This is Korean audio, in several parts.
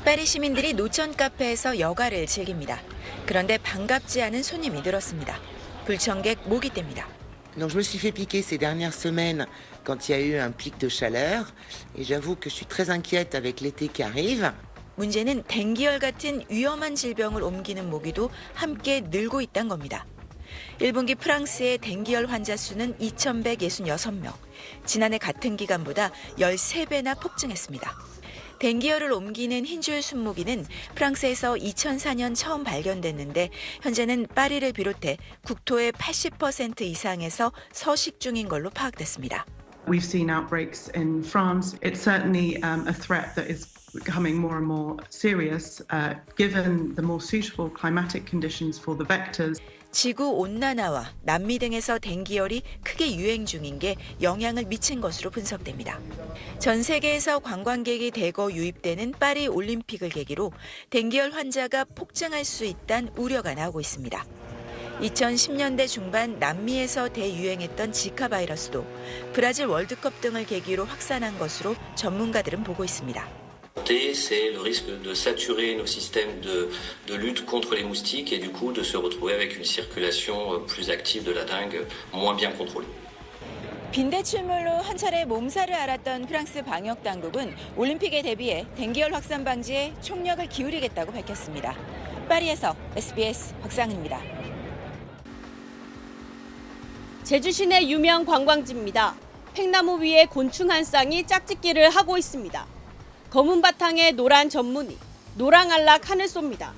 파리 시민들이 노천 카페에서 여가를 즐깁니다. 그런데 반갑지 않은 손님이 늘었습니다. 불청객 모기 때입니다. Donc je me suis fait piquer ces dernières semaines quand il y a eu un pic de chaleur et j'avoue que je suis très inquiète avec l'été qui arrive. 문제는 댕기열 같은 위험한 질병을 옮기는 모기도 함께 늘고 있다는 겁니다. 1분기 프랑스의 댕기열 환자 수는 2,166명. 지난해 같은 기간보다 13배나 폭증했습니다. 댕기열을 옮기는 흰줄 순모기는 프랑스에서 2004년 처음 발견됐는데 현재는 파리를 비롯해 국토의 80% 이상에서 서식 중인 걸로 파악됐습니다. We've seen outbreaks in France. It's certainly a threat that is becoming more and more serious given the more suitable climatic conditions for the vectors. 지구 온난화와 남미 등에서 댕기열이 크게 유행 중인 게 영향을 미친 것으로 분석됩니다. 전 세계에서 관광객이 대거 유입되는 파리 올림픽을 계기로 댕기열 환자가 폭증할 수 있다는 우려가 나오고 있습니다. 2010년대 중반 남미에서 대유행했던 지카 바이러스도 브라질 월드컵 등을 계기로 확산한 것으로 전문가들은 보고 있습니다. C'est le risque de saturer nos systèmes de lutte contre les moustiques et du coup de se retrouver avec une circulation plus active de la dengue, moins bien contrôlée. 빈대 출몰로 한 차례 몸살을 앓았던 프랑스 방역 당국은 올림픽에 대비해 댕기열 확산 방지에 총력을 기울이겠다고 밝혔습니다. 파리에서 SBS 박상은입니다. 제주 시내 유명 관광지입니다. 팽나무 위에 곤충 한 쌍이 짝짓기를 하고 있습니다. 검은 바탕에 노란 전무늬, 노랑알락 하늘소입니다.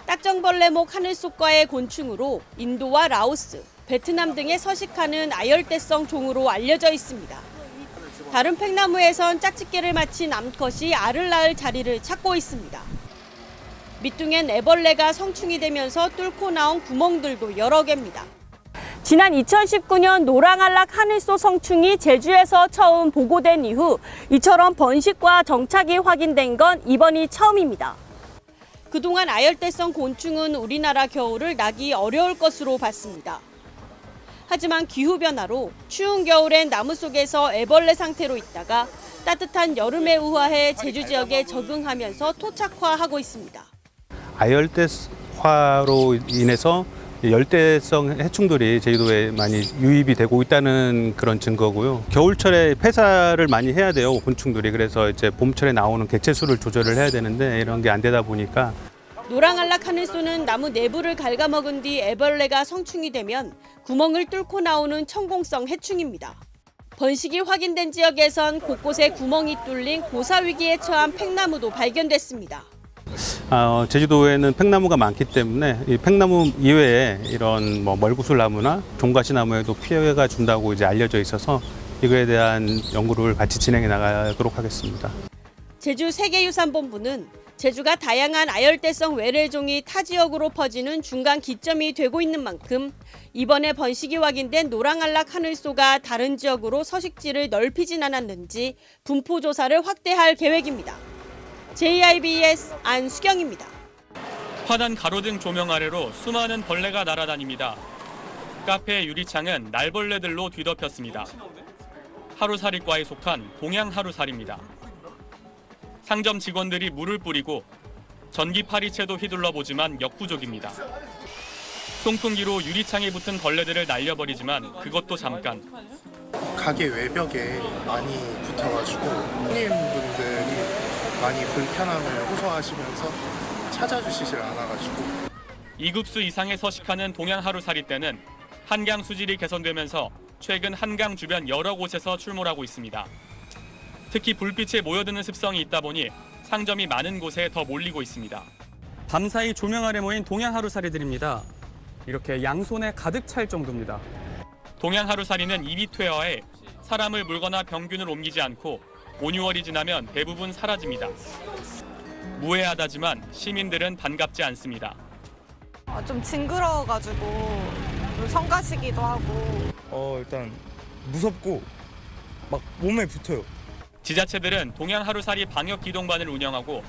딱정벌레목 하늘소과의 곤충으로 인도와 라오스, 베트남 등에 서식하는 아열대성 종으로 알려져 있습니다. 다른 팽나무에선 짝짓기를 마친 암컷이 알을 낳을 자리를 찾고 있습니다. 밑둥엔 애벌레가 성충이 되면서 뚫고 나온 구멍들도 여러 개입니다. 지난 2019년 노랑알락 하늘소 성충이 제주에서 처음 보고된 이후 이처럼 번식과 정착이 확인된 건 이번이 처음입니다. 그동안 아열대성 곤충은 우리나라 겨울을 나기 어려울 것으로 봤습니다. 하지만 기후변화로 추운 겨울엔 나무 속에서 애벌레 상태로 있다가 따뜻한 여름에 우화해 제주 지역에 적응하면서 토착화하고 있습니다. 아열대화로 인해서 열대성 해충들이 제주도에 많이 유입이 되고 있다는 그런 증거고요. 겨울철에 폐사를 많이 해야 돼요, 곤충들이. 그래서 이제 봄철에 나오는 개체수를 조절을 해야 되는데 이런 게 안 되다 보니까. 노랑알락 하늘소는 나무 내부를 갉아먹은 뒤 애벌레가 성충이 되면 구멍을 뚫고 나오는 천공성 해충입니다. 번식이 확인된 지역에선 곳곳에 구멍이 뚫린 고사위기에 처한 팽나무도 발견됐습니다. 제주도에는 팽나무가 많기 때문에 이 팽나무 이외에 이런 멀구슬나무나 종가시나무에도 피해가 준다고 이제 알려져 있어서 이거에 대한 연구를 같이 진행해 나가도록 하겠습니다. 제주 세계유산본부는 제주가 다양한 아열대성 외래종이 타 지역으로 퍼지는 중간 기점이 되고 있는 만큼 이번에 번식이 확인된 노랑알락 하늘소가 다른 지역으로 서식지를 넓히진 않았는지 분포 조사를 확대할 계획입니다. JIBS 안수경입니다. 환한 가로등 조명 아래로 수많은 벌레가 날아다닙니다. 카페 유리창은 날벌레들로 뒤덮였습니다. 하루살이과에 속한 동양하루살입니다. 상점 직원들이 물을 뿌리고 전기 파리채도 휘둘러 보지만 역부족입니다. 송풍기로 유리창에 붙은 벌레들을 날려버리지만 그것도 잠깐. 가게 외벽에 많이 붙어가지고 손님분들이 많이 불편함을 호소하시면서 찾아주시질 않아가지고 2급수 이상에 서식하는 동양하루살이 떼는 한강 수질이 개선되면서 최근 한강 주변 여러 곳에서 출몰하고 있습니다. 특히 불빛에 모여드는 습성이 있다 보니 상점이 많은 곳에 더 몰리고 있습니다. 밤사이 조명 아래 모인 동양하루살이들입니다. 이렇게 양손에 가득 찰 정도입니다. 동양하루살이는 입이 퇴화해 사람을 물거나 병균을 옮기지 않고 5, 6월이 지나면 대부분 사라집니다. 무해하다지만 시민들은 반갑지 않습니다. 좀 징그러워가지고 성가시기도 하고. 일단 무섭고 막 몸에 붙어요. 지자체들은 동양하루살이 방역기동반을 운영하고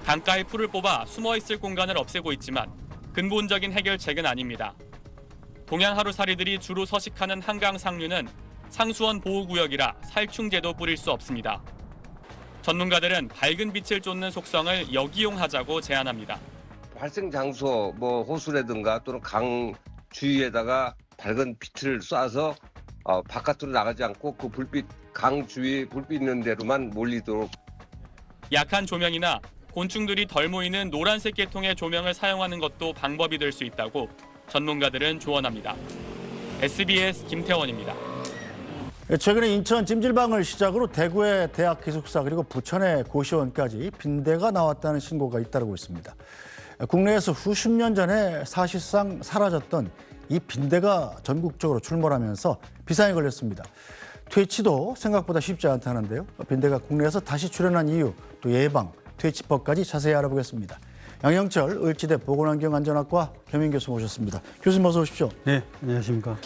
강가에 풀을 뽑아 숨어있을 공간을 없애고 있지만 근본적인 해결책은 아닙니다. 동양하루살이들이 주로 서식하는 한강 상류는 상수원 보호구역이라 살충제도 뿌릴 수 없습니다. 전문가들은 밝은 빛을 쫓는 속성을 역이용하자고 제안합니다. 발생 장소, 뭐 호수라든가 또는 강 주위에다가 밝은 빛을 쏴서 바깥으로 나가지 않고 그 불빛, 강 주위에 불빛 있는 데로만 몰리도록. 약한 조명이나 곤충들이 덜 모이는 노란색 계통의 조명을 사용하는 것도 방법이 될 수 있다고 전문가들은 조언합니다. SBS 김태원입니다. 최근에 인천 찜질방을 시작으로 대구의 대학 기숙사 그리고 부천의 고시원까지 빈대가 나왔다는 신고가 잇따르고 있습니다. 국내에서 수십 년 전에 사실상 사라졌던 이 빈대가 전국적으로 출몰하면서 비상에 걸렸습니다. 퇴치도 생각보다 쉽지 않다는데요. 빈대가 국내에서 다시 출현한 이유, 또 예방, 퇴치법까지 자세히 알아보겠습니다. 양영철 을지대 보건환경안전학과 겸임 교수 모셨습니다. 교수님 어서 오십시오. 네, 안녕하십니까.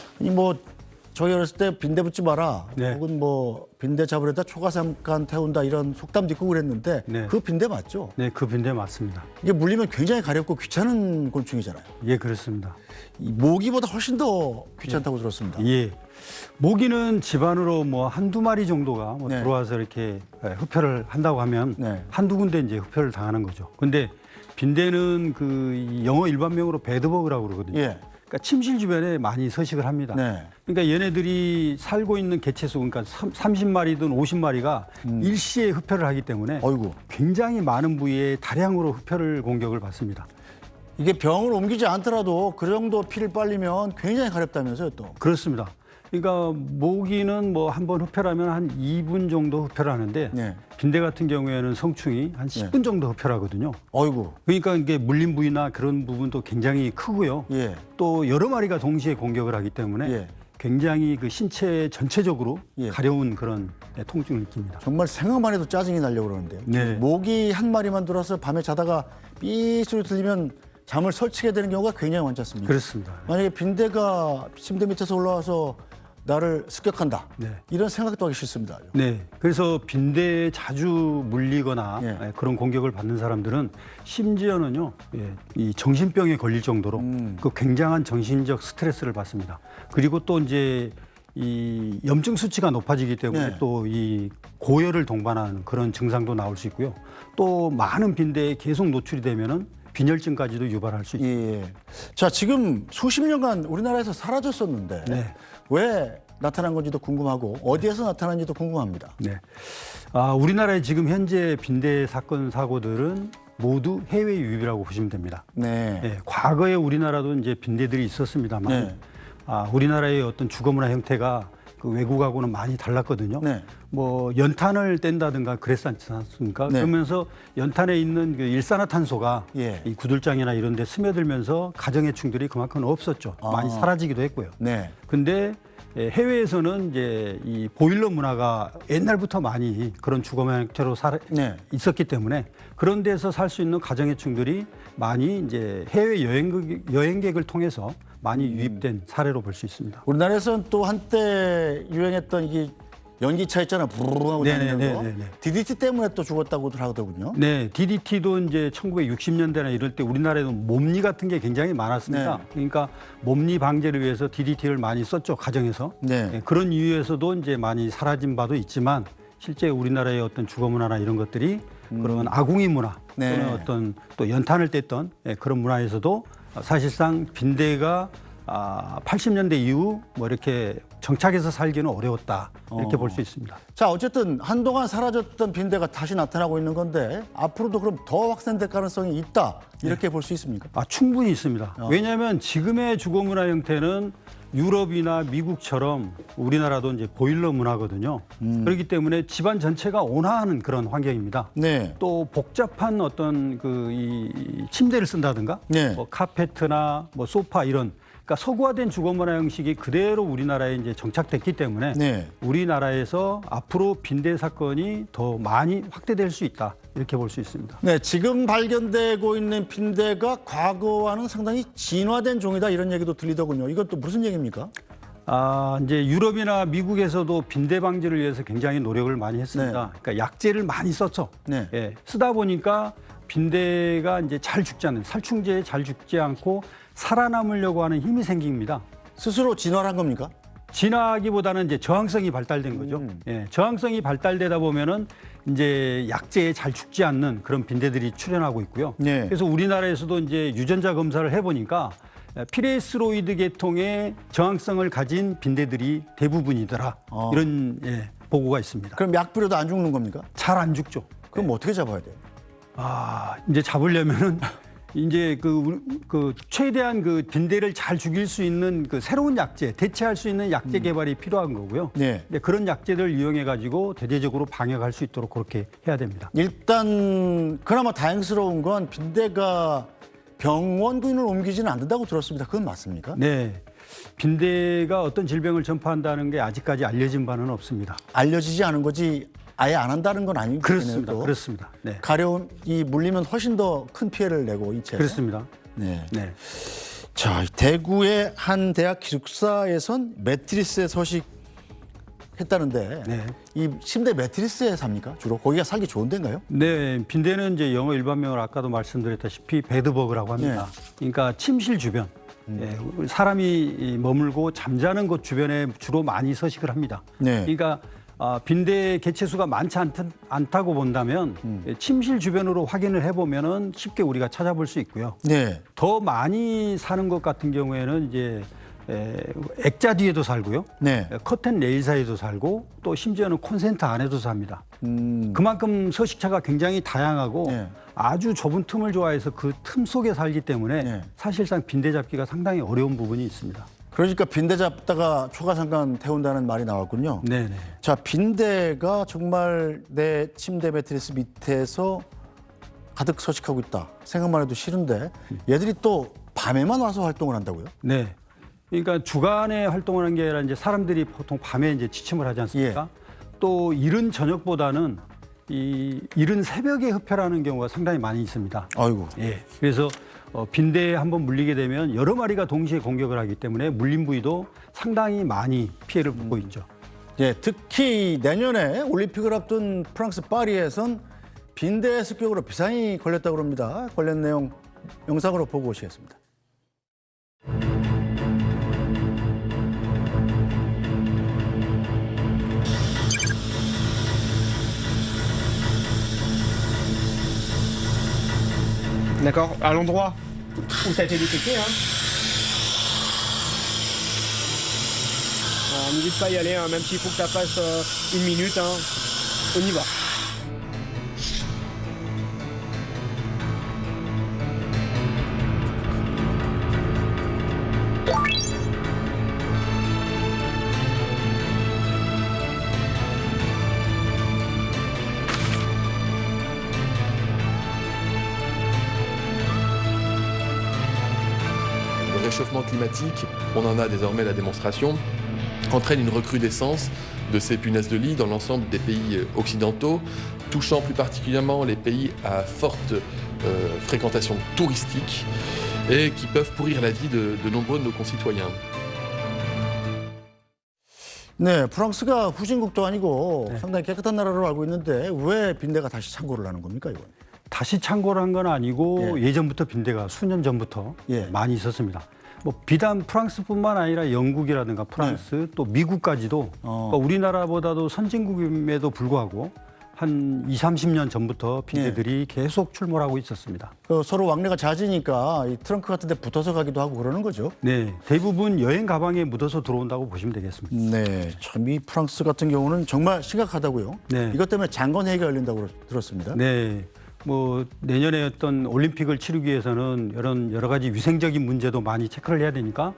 저희 어렸을 때 빈대 붙지 마라. 네. 혹은 뭐 빈대 잡으려다 초가삼간 태운다 이런 속담도 있고 그랬는데 네. 그 빈대 맞죠? 네, 그 빈대 맞습니다. 이게 물리면 굉장히 가렵고 귀찮은 곤충이잖아요. 예, 그렇습니다. 이 모기보다 훨씬 더 귀찮다고 들었습니다. 예. 모기는 집안으로 뭐 한두 마리 정도가 뭐 네. 들어와서 이렇게 흡혈을 한다고 하면 네. 한두 군데 이제 흡혈을 당하는 거죠. 근데 빈대는 그 영어 일반명으로 배드버그라고 그러거든요. 예. 그러니까 침실 주변에 많이 서식을 합니다. 네. 그러니까 얘네들이 살고 있는 개체수, 그러니까 30마리든 50마리가 일시에 흡혈을 하기 때문에 어이구. 굉장히 많은 부위에 다량으로 흡혈을 공격을 받습니다. 이게 병을 옮기지 않더라도 그 정도 피를 빨리면 굉장히 가렵다면서요 또. 그렇습니다. 그러니까 모기는 뭐 한 번 흡혈하면 한 2분 정도 흡혈하는데 네. 빈대 같은 경우에는 성충이 한 10분 정도 흡혈하거든요. 어이구. 그러니까 이게 물린 부위나 그런 부분도 굉장히 크고요. 예. 또 여러 마리가 동시에 공격을 하기 때문에 예. 굉장히 그 신체 전체적으로 예. 가려운 그런 통증을 느낍니다. 정말 생각만 해도 짜증이 나려고 그러는데요. 네. 모기 한 마리만 들어서 밤에 자다가 삐 소리 들리면 잠을 설치게 되는 경우가 굉장히 많지 않습니까? 그렇습니다. 만약에 빈대가 침대 밑에서 올라와서 나를 습격한다. 네. 이런 생각도 하기 싫습니다. 네. 그래서 빈대에 자주 물리거나 예. 그런 공격을 받는 사람들은 심지어는요, 이 정신병에 걸릴 정도로 그 굉장한 정신적 스트레스를 받습니다. 그리고 또 이제 이 염증 수치가 높아지기 때문에 네. 또 이 고열을 동반하는 그런 증상도 나올 수 있고요. 또 많은 빈대에 계속 노출이 되면은 빈혈증까지도 유발할 수 있습니다. 예. 자, 지금 수십 년간 우리나라에서 사라졌었는데 네. 왜 나타난 건지도 궁금하고 어디에서 나타난지도 궁금합니다. 네. 우리나라의 지금 현재 빈대 사건 사고들은 모두 해외 유입이라고 보시면 됩니다. 네. 네, 과거에 우리나라도 이제 빈대들이 있었습니다만 네. 우리나라의 어떤 주거 문화 형태가 그 외국하고는 많이 달랐거든요. 네. 뭐 연탄을 뗀다든가 그랬지 않습니까? 네. 그러면서 연탄에 있는 그 일산화탄소가 예. 이 구들장이나 이런 데 스며들면서 가정해충들이 그만큼 없었죠. 많이 사라지기도 했고요. 네. 근데 해외에서는 이제 이 보일러 문화가 옛날부터 많이 그런 주거 형태로 네. 있었기 때문에 그런 데서 살 수 있는 가정해충들이 많이 이제 해외 여행객을 통해서 많이 유입된 사례로 볼 수 있습니다. 우리나라에서는 또 한때 유행했던 이게 연기차 있잖아요. 부르르 하고 다니는 거. DDT 때문에 또 죽었다고도 하더군요. 네, DDT도 이제 1960년대나 이럴 때 우리나라에도 몸니 같은 게 굉장히 많았습니다. 네. 그러니까 몸니 방제를 위해서 DDT를 많이 썼죠, 가정에서. 네. 그런 이유에서도 이제 많이 사라진 바도 있지만 실제 우리나라의 어떤 주거 문화나 이런 것들이 그런 아궁이 문화 네. 또는 어떤 또 연탄을 뗐던 그런 문화에서도 사실상 빈대가 80년대 이후 뭐 이렇게 정착해서 살기는 어려웠다 이렇게 볼 수 있습니다. 자, 어쨌든 한동안 사라졌던 빈대가 다시 나타나고 있는 건데 앞으로도 그럼 더 확산될 가능성이 있다 이렇게 볼 수 있습니까? 충분히 있습니다. 왜냐하면 지금의 주거 문화 형태는 유럽이나 미국처럼 우리나라도 이제 보일러 문화거든요. 그렇기 때문에 집안 전체가 온화하는 그런 환경입니다. 네. 또 복잡한 어떤 이 침대를 쓴다든가 네. 뭐 카페트나 뭐 소파 이런 그러니까 서구화된 주거 문화 형식이 그대로 우리나라에 이제 정착됐기 때문에 네. 우리나라에서 앞으로 빈대 사건이 더 많이 확대될 수 있다 이렇게 볼 수 있습니다. 네, 지금 발견되고 있는 빈대가 과거와는 상당히 진화된 종이다 이런 얘기도 들리더군요. 이건 또 무슨 얘기입니까? 이제 유럽이나 미국에서도 빈대 방지를 위해서 굉장히 노력을 많이 했습니다. 네. 그러니까 약제를 많이 썼죠. 네. 예, 쓰다 보니까 빈대가 이제 잘 죽지 않는 살충제에 잘 죽지 않고 살아남으려고 하는 힘이 생깁니다. 스스로 진화를 한 겁니까? 진화하기보다는 이제 저항성이 발달된 거죠. 예, 저항성이 발달되다 보면은 이제 약재에 잘 죽지 않는 그런 빈대들이 출현하고 있고요. 네. 그래서 우리나라에서도 이제 유전자 검사를 해보니까 피레스로이드 계통의 저항성을 가진 빈대들이 대부분이더라. 이런 보고가 있습니다. 그럼 약 뿌려도 안 죽는 겁니까? 잘 안 죽죠. 그럼 어떻게 잡아야 돼요? 이제 잡으려면은 이제 그 최대한 그 빈대를 잘 죽일 수 있는 그 새로운 약재, 대체할 수 있는 약재 개발이 필요한 거고요. 네. 그런 약재들을 이용해 가지고 대대적으로 방역할 수 있도록 그렇게 해야 됩니다. 일단 그나마 다행스러운 건 빈대가 병원군을 옮기지는 않는다고 들었습니다. 그건 맞습니까? 네. 빈대가 어떤 질병을 전파한다는 게 아직까지 알려진 바는 없습니다. 알려지지 않은 거지 아예 안 한다는 건 아니거든요. 그렇습니다. 그렇습니다. 네. 가려움이 물리면 훨씬 더 큰 피해를 내고 인체에. 그렇습니다. 네. 네. 자, 대구의 한 대학 기숙사에선 매트리스에 서식했다는데 네. 이 침대 매트리스에 삽니까? 주로 거기가 살기 좋은 데인가요? 네, 빈대는 이제 영어 일반명을 아까도 말씀드렸다시피 베드버그라고 합니다. 그러니까 침실 주변, 사람이 머물고 잠자는 곳 주변에 주로 많이 서식을 합니다. 네. 그러니까 빈대 개체수가 많지 않다고 본다면 침실 주변으로 확인을 해보면은 쉽게 우리가 찾아볼 수 있고요. 네. 더 많이 사는 것 같은 경우에는 이제 액자 뒤에도 살고요. 네. 커튼 레일 사이에도 살고 또 심지어는 콘센트 안에도 삽니다. 그만큼 서식처가 굉장히 다양하고 네. 아주 좁은 틈을 좋아해서 그 틈 속에 살기 때문에 네. 사실상 빈대 잡기가 상당히 어려운 부분이 있습니다. 그러니까 빈대 잡다가 초가삼간 태운다는 말이 나왔군요. 네네. 자, 빈대가 정말 내 침대 매트리스 밑에서 가득 서식하고 있다. 생각만 해도 싫은데 얘들이 또 밤에만 와서 활동을 한다고요? 네. 그러니까 주간에 활동을 하는 게 아니라 이제 사람들이 보통 밤에 이제 취침을 하지 않습니까? 또 이른 저녁보다는 이 이른 새벽에 흡혈하는 경우가 상당히 많이 있습니다. 아이고. 예. 그래서 빈대에 한번 물리게 되면 여러 마리가 동시에 공격을 하기 때문에 물린 부위도 상당히 많이 피해를 보고 있죠. 예, 특히 내년에 올림픽을 앞둔 프랑스 파리에선 빈대 습격으로 비상이 걸렸다고 합니다. 관련 내용 영상으로 보고 오시겠습니다. D'accord, à l'endroit où ça a été détecté, hein. N'hésite pas à y aller, hein, même s'il faut que ça passe 1 minute, hein. On y va. Le réchauffement climatique, on en a désormais la démonstration, entraîne une recrudescence de ces punaises de lit dans l'ensemble des pays occidentaux, touchant plus particulièrement les pays à forte fréquentation touristique et qui peuvent pourrir la vie de nombreux de nos concitoyens. 네, 프랑스가 후진국도 아니고 상당히 깨끗한 나라로 알고 있는데 왜 빈대가 다시 창궐을 하는 겁니까, 이건? 다시 창궐을 한 건 아니고 예전부터 빈대가 수년 전부터 많이 있었습니다. 뭐 비단 프랑스뿐만 아니라 영국이라든가 프랑스 또 미국까지도 그러니까 우리나라보다도 선진국임에도 불구하고 한 20, 30년 전부터 빈대들이 계속 출몰하고 있었습니다. 서로 왕래가 잦으니까 이 트렁크 같은 데 붙어서 가기도 하고 그러는 거죠? 네, 대부분 여행 가방에 묻어서 들어온다고 보시면 되겠습니다. 네, 참 이 프랑스 같은 경우는 정말 심각하다고요. 네. 이것 때문에 장건회의가 열린다고 들었습니다. 네. 뭐 내년에 어떤 올림픽을 치르기 위해서는 여러 가지 위생적인 문제도 많이 체크를 해야 되니까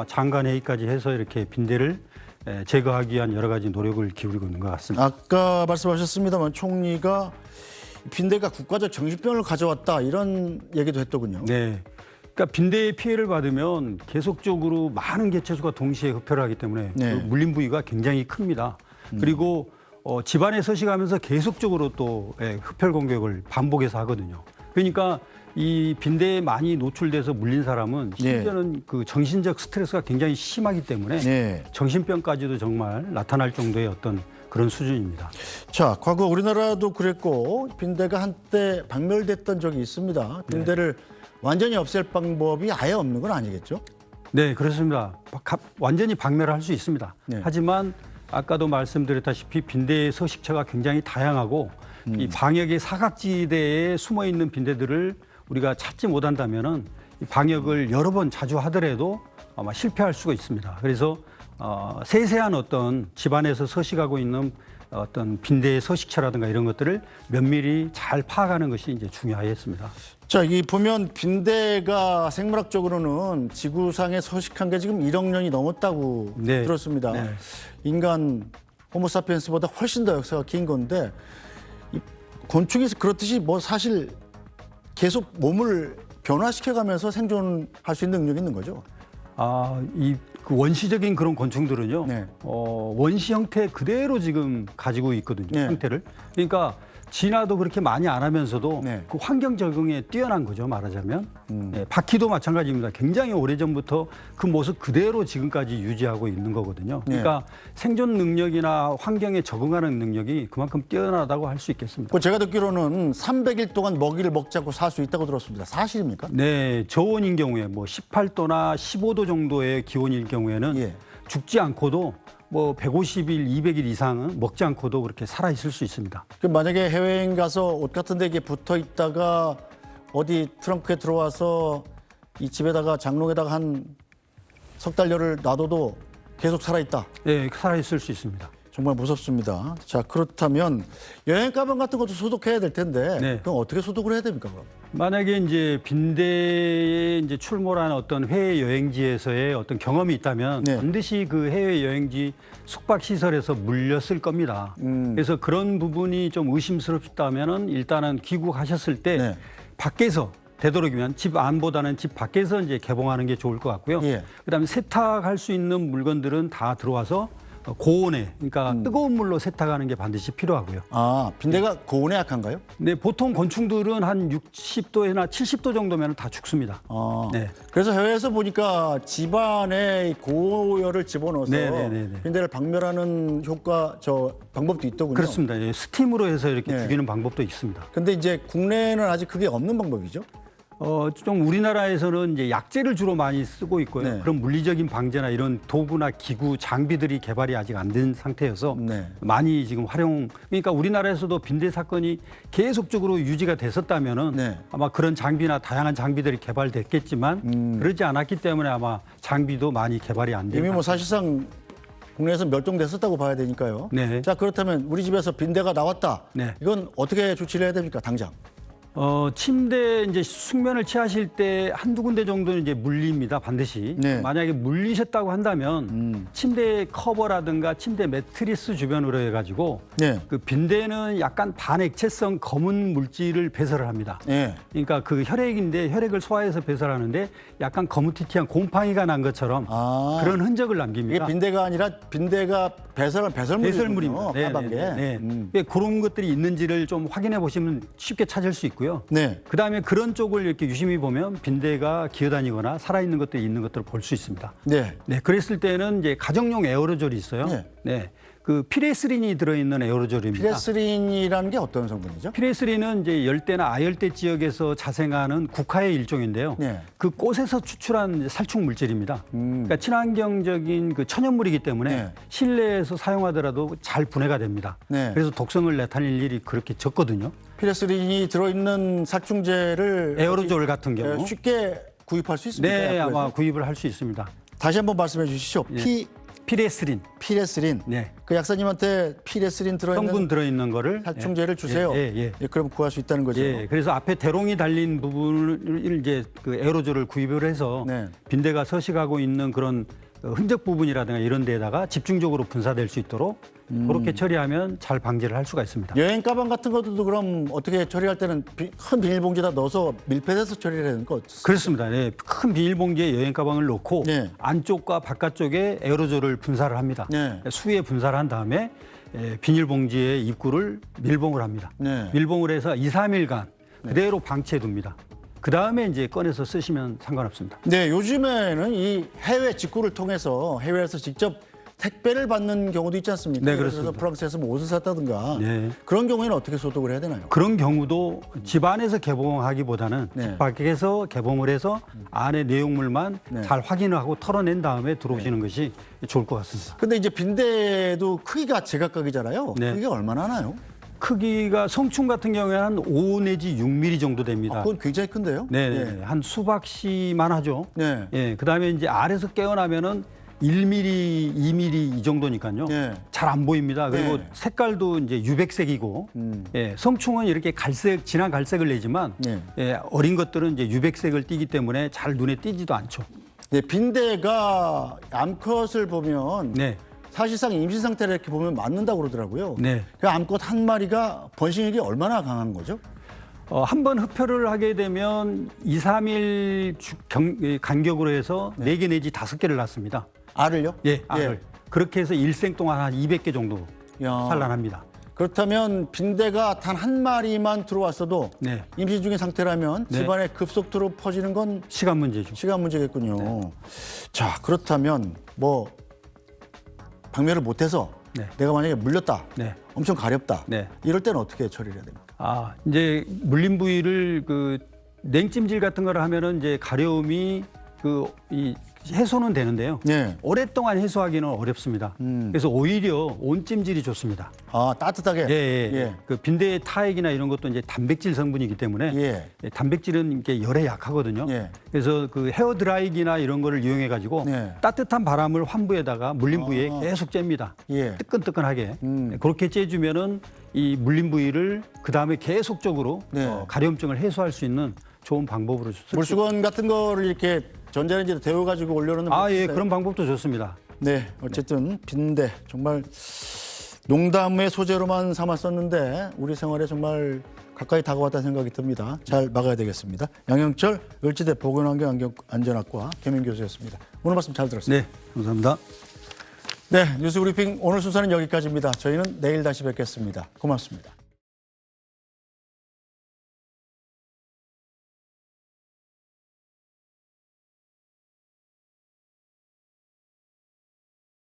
장관 회의까지 해서 이렇게 빈대를 제거하기 위한 여러 가지 노력을 기울이고 있는 것 같습니다. 아까 말씀하셨습니다만 총리가 빈대가 국가적 정신병을 가져왔다 이런 얘기도 했더군요. 네. 그러니까 빈대의 피해를 받으면 계속적으로 많은 개체수가 동시에 흡혈을 하기 때문에 그 물린 부위가 굉장히 큽니다. 그리고 집안에 서식하면서 계속적으로 또 흡혈 공격을 반복해서 하거든요. 그러니까 이 빈대에 많이 노출돼서 물린 사람은 심지어는 그 정신적 스트레스가 굉장히 심하기 때문에 정신병까지도 정말 나타날 정도의 어떤 그런 수준입니다. 자, 과거 우리나라도 그랬고 빈대가 한때 박멸됐던 적이 있습니다. 빈대를 완전히 없앨 방법이 아예 없는 건 아니겠죠? 네, 그렇습니다. 완전히 박멸을 할 수 있습니다. 네. 하지만 아까도 말씀드렸다시피 빈대의 서식처가 굉장히 다양하고 이 방역의 사각지대에 숨어 있는 빈대들을 우리가 찾지 못한다면은 이 방역을 여러 번 자주 하더라도 아마 실패할 수가 있습니다. 그래서 세세한 어떤 집안에서 서식하고 있는 어떤 빈대의 서식처라든가 이런 것들을 면밀히 잘 파악하는 것이 이제 중요하겠습니다. 자, 이 보면 빈대가 생물학적으로는 지구상에 서식한 게 지금 1억 년이 넘었다고 네. 들었습니다. 네. 인간 호모사피엔스보다 훨씬 더 역사가 긴 건데 이 곤충이 그렇듯이 뭐 사실 계속 몸을 변화시켜가면서 생존할 수 있는 능력이 있는 거죠. 그 원시적인 그런 곤충들은요, 네. 원시 형태 그대로 지금 가지고 있거든요, 네. 형태를. 그러니까 진화도 그렇게 많이 안 하면서도 네. 그 환경 적응에 뛰어난 거죠, 말하자면. 네, 바퀴도 마찬가지입니다. 굉장히 오래전부터 그 모습 그대로 지금까지 유지하고 있는 거거든요. 그러니까 생존 능력이나 환경에 적응하는 능력이 그만큼 뛰어나다고 할 수 있겠습니다. 제가 듣기로는 300일 동안 먹이를 먹지 않고 살 수 있다고 들었습니다. 사실입니까? 네, 저온인 경우에 뭐 18도나 15도 정도의 기온일 경우에는 죽지 않고도 뭐 150일, 200일 이상은 먹지 않고도 그렇게 살아 있을 수 있습니다. 그럼 만약에 해외여행 가서 옷 같은 데 이게 붙어 있다가 어디 트렁크에 들어와서 이 집에다가 장롱에다가 한 석 달여를 놔둬도 계속 살아 있다. 네, 살아 있을 수 있습니다. 정말 무섭습니다. 자, 그렇다면 여행 가방 같은 것도 소독해야 될 텐데 네. 그럼 어떻게 소독을 해야 됩니까, 그럼? 만약에 이제 빈대에 이제 출몰한 어떤 해외 여행지에서의 어떤 경험이 있다면 반드시 그 해외 여행지 숙박 시설에서 물렸을 겁니다. 그래서 그런 부분이 좀 의심스럽다면은 일단은 귀국하셨을 때 밖에서 되도록이면 집 안보다는 집 밖에서 이제 개봉하는 게 좋을 것 같고요. 그다음에 세탁할 수 있는 물건들은 다 들어와서 고온에, 그러니까 뜨거운 물로 세탁하는 게 반드시 필요하고요. 아, 빈대가 고온에 약한가요? 네, 보통 곤충들은 한 60도나 70도 정도면 다 죽습니다. 네. 그래서 해외에서 보니까 집안에 고열을 집어넣어서 빈대를 박멸하는 방법도 있더군요. 그렇습니다. 예, 스팀으로 해서 이렇게 죽이는 방법도 있습니다. 근데 이제 국내에는 아직 그게 없는 방법이죠? 좀 우리나라에서는 이제 약재를 주로 많이 쓰고 있고요. 그런 물리적인 방제나 이런 도구나 기구, 장비들이 개발이 아직 안 된 상태여서 많이 지금 그러니까 우리나라에서도 빈대 사건이 계속적으로 유지가 됐었다면은 아마 그런 장비나 다양한 장비들이 개발됐겠지만 그러지 않았기 때문에 아마 장비도 많이 개발이 안 된 이미 뭐 사실상 국내에서 멸종됐었다고 봐야 되니까요. 자, 그렇다면 우리 집에서 빈대가 나왔다. 이건 어떻게 조치를 해야 됩니까, 당장? 침대 이제 숙면을 취하실 때 한두 군데 정도는 이제 물립니다, 반드시. 만약에 물리셨다고 한다면 침대 커버라든가 침대 매트리스 주변으로 해가지고 그 빈대는 약간 반액체성 검은 물질을 배설을 합니다. 그러니까 그 혈액인데 혈액을 소화해서 배설하는데 약간 거무튀튀한 곰팡이가 난 것처럼 그런 흔적을 남깁니다. 이게 빈대가 아니라 빈대가 배설물입니다. 네. 그런 것들이 있는지를 좀 확인해 보시면 쉽게 찾을 수 있고요. 그다음에 그런 쪽을 이렇게 유심히 보면 빈대가 기어다니거나 살아있는 것들이 있는 것들을 볼 수 있습니다. 그랬을 때는 이제 가정용 에어로졸이 있어요. 그 피레스린이 들어있는 에어로졸입니다. 피레스린이라는 게 어떤 성분이죠? 피레스린은 이제 열대나 아열대 지역에서 자생하는 국화의 일종인데요. 그 꽃에서 추출한 살충 물질입니다. 그러니까 친환경적인 그 천연물이기 때문에 실내에서 사용하더라도 잘 분해가 됩니다. 그래서 독성을 나타낼 일이 그렇게 적거든요. 피레스린이 들어있는 살충제를 에어로졸 같은 경우 쉽게 구입할 수 있습니까? 네, 약국에서? 아마 구입을 할 수 있습니다. 다시 한번 말씀해 주시죠. 피레스린. 네. 그 약사님한테 피레스린 들어있는 성분 들어있는 거를 살충제를 주세요. 그럼 구할 수 있다는 거죠. 그래서 앞에 대롱이 달린 부분을 이제 그 에어로졸을 구입을 해서 빈대가 서식하고 있는 그런 흔적 부분이라든가 이런 데에다가 집중적으로 분사될 수 있도록 그렇게 처리하면 잘 방지를 할 수가 있습니다. 여행 가방 같은 것도 그럼 어떻게 처리할 때는 큰 비닐봉지에다 넣어서 밀폐해서 처리를 해야 되는 거 어떻습니까? 그렇습니다. 큰 비닐봉지에 여행 가방을 넣고 안쪽과 바깥쪽에 에어로졸을 분사를 합니다. 수에 분사를 한 다음에 비닐봉지의 입구를 밀봉을 합니다. 밀봉을 해서 2, 3일간 그대로 방치해 둡니다. 그 다음에 이제 꺼내서 쓰시면 상관없습니다. 네, 요즘에는 이 해외 직구를 통해서 해외에서 직접 택배를 받는 경우도 있지 않습니까? 네, 그래서 그렇습니다. 프랑스에서 뭐 옷을 샀다든가 네. 그런 경우에는 어떻게 소독을 해야 되나요? 그런 경우도 집 안에서 개봉하기보다는 집 밖에서 개봉을 해서 안에 내용물만 잘 확인하고 털어낸 다음에 들어오시는 것이 좋을 것 같습니다. 근데 이제 빈대도 크기가 제각각이잖아요. 그게 얼마나 하나요? 크기가 성충 같은 경우에는 한 5 내지 6mm 정도 됩니다. 그건 굉장히 큰데요? 네, 한 수박씨만 하죠. 네. 예, 그다음에 이제 알에서 깨어나면은 1mm, 2mm 이 정도니까요. 잘 안 보입니다. 그리고 색깔도 이제 유백색이고, 예, 성충은 이렇게 갈색, 진한 갈색을 내지만, 예, 어린 것들은 이제 유백색을 띠기 때문에 잘 눈에 띄지도 않죠. 네, 빈대가 암컷을 보면 사실상 임신 상태를 이렇게 보면 맞는다고 그러더라고요. 네. 그 암컷 한 마리가 번식력이 얼마나 강한 거죠? 한 번 흡혈을 하게 되면 2, 3일 간격으로 해서 4개 내지 5개를 낳습니다. 알을요? 예, 알을. 그렇게 해서 일생 동안 한 200개 정도 산란합니다. 그렇다면 빈대가 단 한 마리만 들어왔어도 임신 중인 상태라면 집안에 급속도로 퍼지는 건 시간 문제죠. 시간 문제겠군요. 자, 그렇다면 뭐 박멸을 못해서 내가 만약에 물렸다, 엄청 가렵다, 이럴 때는 어떻게 처리를 해야 됩니까? 이제 물린 부위를 그 냉찜질 같은 거를 하면은 이제 가려움이 이 해소는 되는데요. 오랫동안 해소하기는 어렵습니다. 그래서 오히려 온찜질이 좋습니다. 따뜻하게? 예. 그 빈대의 타액이나 이런 것도 이제 단백질 성분이기 때문에 단백질은 이렇게 열에 약하거든요. 그래서 그 헤어 드라이기나 이런 거를 이용해 가지고 따뜻한 바람을 환부에다가 물린 부위에 계속 쬐입니다. 뜨끈뜨끈하게. 그렇게 쬐주면은 이 물린 부위를 그 다음에 계속적으로 가려움증을 해소할 수 있는 좋은 방법으로 물수건 같은 거를 이렇게 전자레인지에 데워가지고 올려놓는 예, 그런 방법도 좋습니다. 네, 어쨌든 빈대 정말 농담의 소재로만 삼았었는데 우리 생활에 정말 가까이 다가왔다는 생각이 듭니다. 잘 막아야 되겠습니다. 양영철 을지대 보건환경안전학과 개민 교수였습니다. 오늘 말씀 잘 들었습니다. 네, 감사합니다. 네, 뉴스브리핑 오늘 순서는 여기까지입니다. 저희는 내일 다시 뵙겠습니다. 고맙습니다.